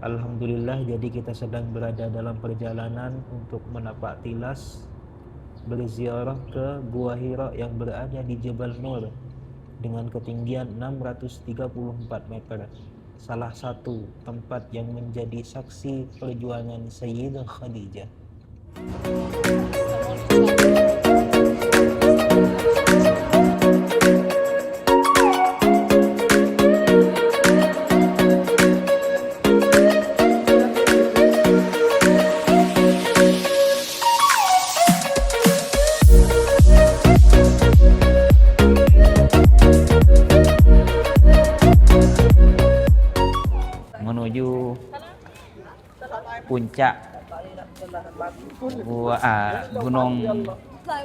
Alhamdulillah, jadi kita sedang berada dalam perjalanan untuk menapak tilas berziarah ke Gua Hira yang berada di Jabal Nur dengan ketinggian 634 meter. Salah satu tempat yang menjadi saksi perjuangan Sayyidah Khadijah. Menuju puncak Gunung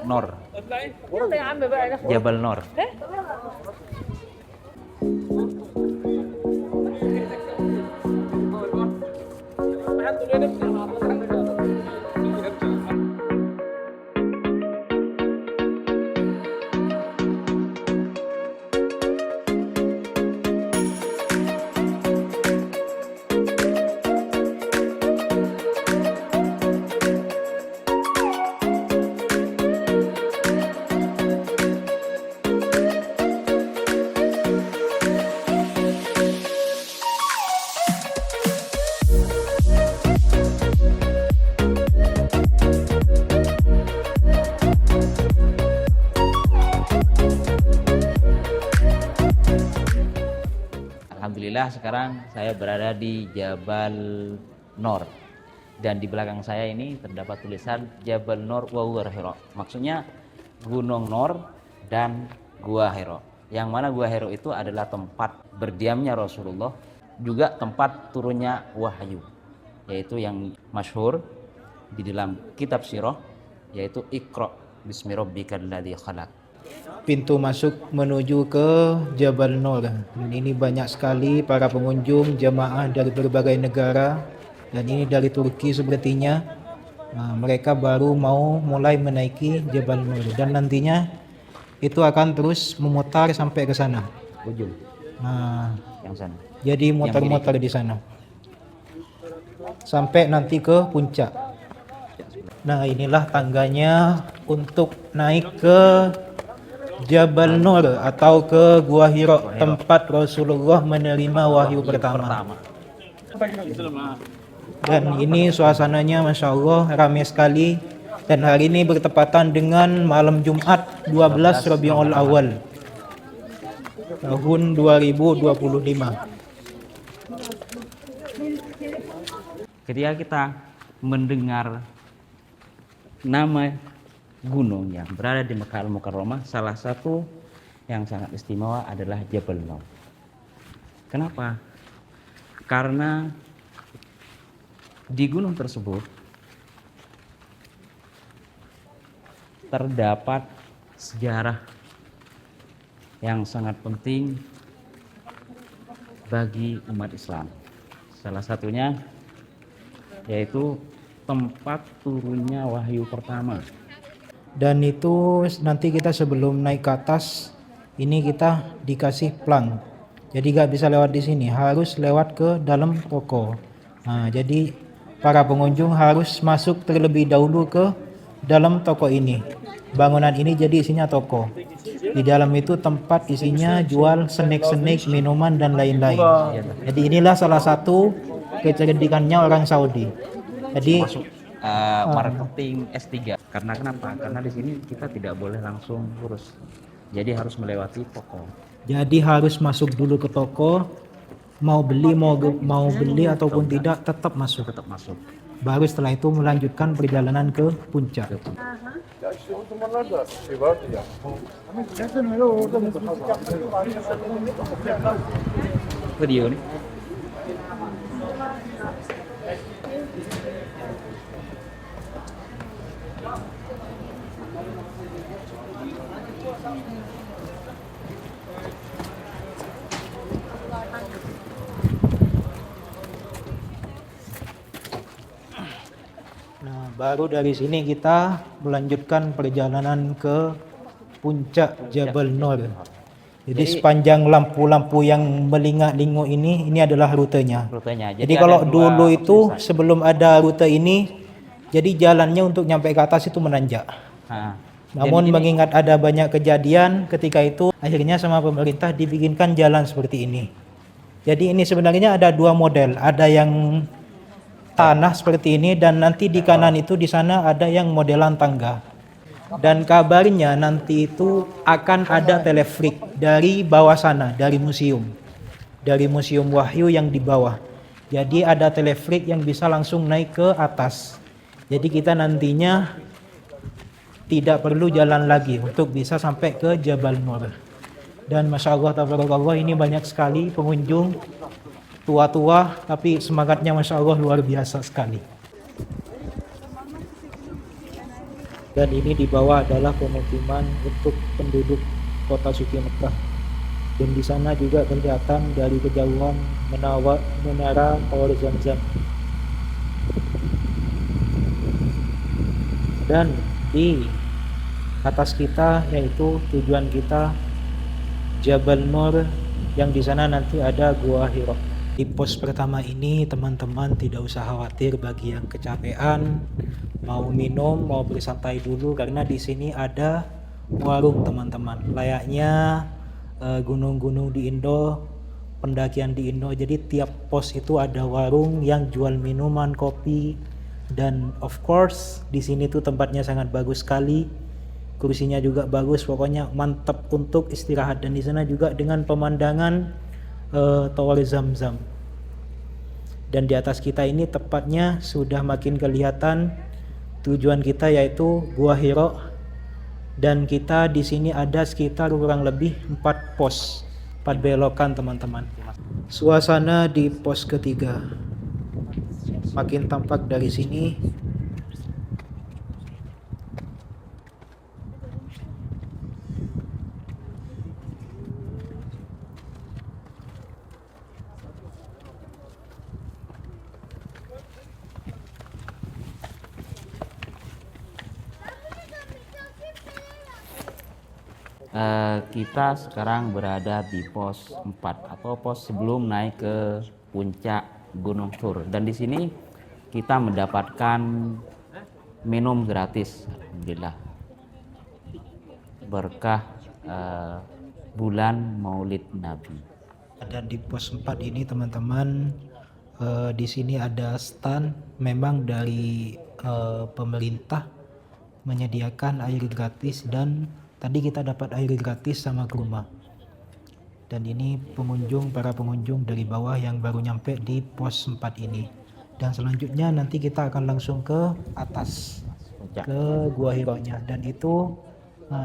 Nur, Jabal Nur. Alhamdulillah sekarang saya berada di Jabal Nur dan di belakang saya ini terdapat tulisan Jabal Nur wa Gua Hira. Maksudnya Gunung Nur dan Gua Hira. Yang mana Gua Hira itu adalah tempat berdiamnya Rasulullah, juga tempat turunnya wahyu, yaitu yang masyhur di dalam kitab sirah, yaitu Iqra bismi rabbikal ladzi khalaq. Pintu masuk menuju ke Jabal Nur. Dan ini banyak sekali para pengunjung jemaah dari berbagai negara, dan ini dari Turki sepertinya. Mereka baru mau mulai menaiki Jabal Nur dan nantinya itu akan terus memutar sampai ke sana. Ujung yang sana. Jadi muter-muter di sana sampai nanti ke puncak. Nah, inilah tangganya untuk naik ke Jabal Nur atau ke Gua Hira, tempat Rasulullah menerima wahyu pertama. Dan ini suasananya Masya Allah ramai sekali. Dan hari ini bertepatan dengan malam Jumat 12 Rabiul Awal tahun 2025. Ketika kita mendengar nama gunung yang berada di Mekah Al-Mukarramah, salah satu yang sangat istimewa adalah Jabal Nur. Kenapa? Karena di gunung tersebut terdapat sejarah yang sangat penting bagi umat Islam. Salah satunya yaitu tempat turunnya wahyu pertama. Dan itu nanti kita sebelum naik ke atas ini kita dikasih plang. Jadi gak bisa lewat di sini, harus lewat ke dalam toko. Jadi para pengunjung harus masuk terlebih dahulu ke dalam toko ini. Bangunan ini jadi isinya toko. Di dalam itu tempat isinya jual snack-snack, minuman dan lain-lain. Jadi inilah salah satu kecerdikannya orang Saudi. Jadi marketing S3. Karena kenapa? Karena di sini kita tidak boleh langsung lurus. Jadi harus melewati toko. Jadi harus masuk dulu ke toko, mau beli ataupun tidak tetap masuk. Baru setelah itu melanjutkan perjalanan ke puncak. Video nih. Nah, baru dari sini kita melanjutkan perjalanan ke puncak Jabal Nur. Jadi sepanjang lampu-lampu yang melingak-linguk ini adalah rutenya. rutenya. Jadi ada kalau dua dulu opsi, itu Ustaz. sebelum ada rute ini, jadi jalannya untuk nyampe ke atas itu menanjak. Nah, Namun jadi gini, mengingat ada banyak kejadian ketika itu, akhirnya sama pemerintah dibikinkan jalan seperti ini. Jadi ini sebenarnya ada dua model, ada yang tanah seperti ini dan nanti di kanan itu di sana ada yang modelan tangga. Dan kabarnya nanti itu akan ada telefrik dari bawah sana, dari Museum Wahyu yang di bawah. Jadi ada telefrik yang bisa langsung naik ke atas. Jadi kita nantinya tidak perlu jalan lagi untuk bisa sampai ke Jabal Nur. Dan Masya Allah, tabarakallah, ini banyak sekali pengunjung tua-tua, tapi semangatnya Masya Allah luar biasa sekali. Dan ini di bawah adalah pemukiman untuk penduduk kota suci Mekah. Dan di sana juga kelihatan dari kejauhan menara Tower Zamzam. Dan di atas kita yaitu tujuan kita Jabal Nur, yang di sana nanti ada Gua Hira. Di pos pertama ini teman-teman tidak usah khawatir bagi yang kecapean, mau minum, mau bersantai dulu, karena di sini ada warung teman-teman. Layaknya gunung-gunung di Indo, pendakian di Indo. Jadi tiap pos itu ada warung yang jual minuman, kopi, dan of course di sini tuh tempatnya sangat bagus sekali. Kursinya juga bagus, pokoknya mantap untuk istirahat. Dan di sana juga dengan pemandangan Tower Zamzam. Dan di atas kita ini tepatnya sudah makin kelihatan tujuan kita yaitu Gua Hira. Dan kita di sini ada sekitar kurang lebih 4 pos, 4 belokan teman-teman. Suasana di pos ketiga makin tampak dari sini. Kita sekarang berada di pos 4 atau pos sebelum naik ke puncak Gunung Tur. Dan di sini kita mendapatkan minum gratis, alhamdulillah, berkah bulan Maulid Nabi. Dan di pos 4 ini teman-teman, di sini ada stand memang dari pemerintah menyediakan air gratis, dan tadi kita dapat air gratis sama kurma. Dan ini para pengunjung dari bawah yang baru nyampe di pos 4 ini. Dan selanjutnya nanti kita akan langsung ke atas, ke Gua Hira-nya. Dan itu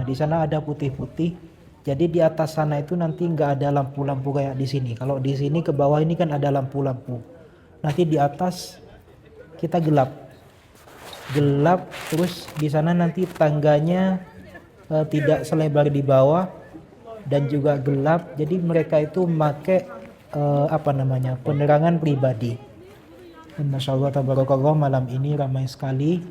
di sana ada putih-putih. Jadi di atas sana itu nanti nggak ada lampu-lampu kayak di sini. Kalau di sini ke bawah ini kan ada lampu-lampu. Nanti di atas kita gelap, terus di sana nanti tangganya tidak selebar di bawah dan juga gelap. Jadi mereka itu pakai penerangan pribadi. Dan Masya Allah, tabarakallah, malam ini ramai sekali.